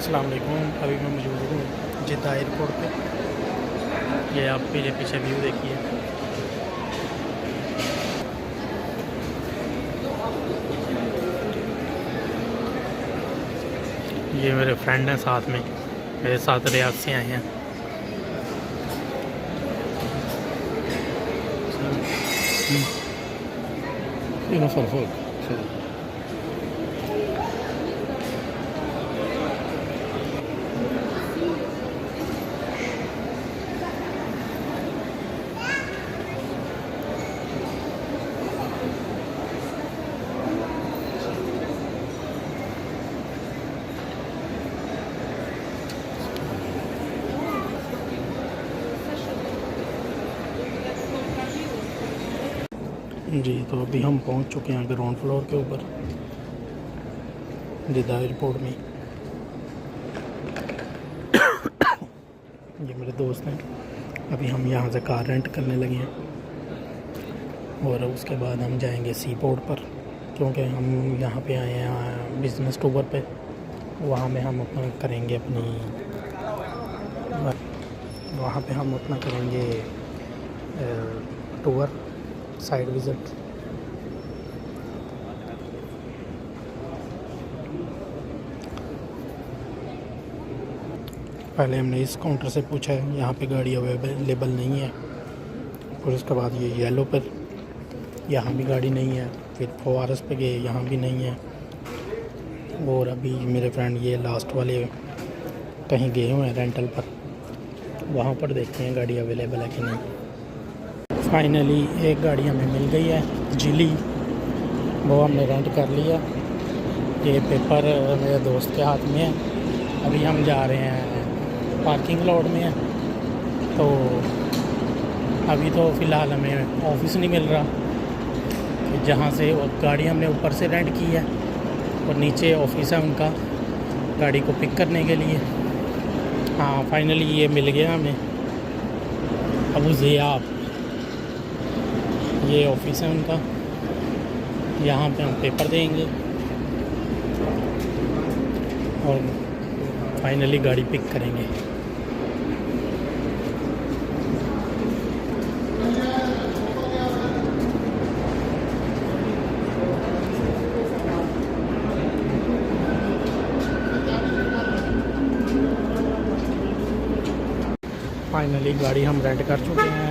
अस्सलाम वालेकुम। अभी मैं मौजूद हूँ जिद्दा एयरपोर्ट पे। ये आप मेरे पीछे व्यू देखिए। ये मेरे फ्रेंड हैं साथ में, मेरे साथ रियाद से आए हैं। जी तो अभी हम पहुंच चुके हैं ग्राउंड फ्लोर के ऊपर जिद्दा एयरपोर्ट में। ये मेरे दोस्त हैं। अभी हम यहाँ से कार रेंट करने लगे हैं और उसके बाद हम जाएंगे सी पोर्ट पर, क्योंकि हम यहाँ पे आए हैं बिज़नेस टूर पे। वहाँ में हम अपना करेंगे टूर साइड विज़िट। पहले हमने इस काउंटर से पूछा है, यहाँ पे गाड़ी अवेलेबल नहीं है। और उसके बाद ये येलो पर, यहाँ भी गाड़ी नहीं है। फिर फवारस पे गए, यहाँ भी नहीं है। और अभी मेरे फ्रेंड ये लास्ट वाले कहीं गए हुए हैं रेंटल पर, वहाँ पर देखते हैं गाड़ी अवेलेबल है कि नहीं। फाइनली एक गाड़ी हमें मिल गई है, जिली। वो हमने रेंट कर लिया। ये पेपर मेरे दोस्त के हाथ में है। अभी हम जा रहे हैं पार्किंग लॉट में है। तो अभी तो फ़िलहाल हमें ऑफिस नहीं मिल रहा, जहाँ से गाड़ी हमने ऊपर से रेंट की है और नीचे ऑफिस है उनका गाड़ी को पिक करने के लिए। हाँ फाइनली ये मिल गया हमें, अबू ज़ियाब। ये ऑफिस है उनका, यहाँ पे हम पेपर देंगे और फाइनली गाड़ी पिक करेंगे। फाइनली गाड़ी हम रेंट कर चुके हैं।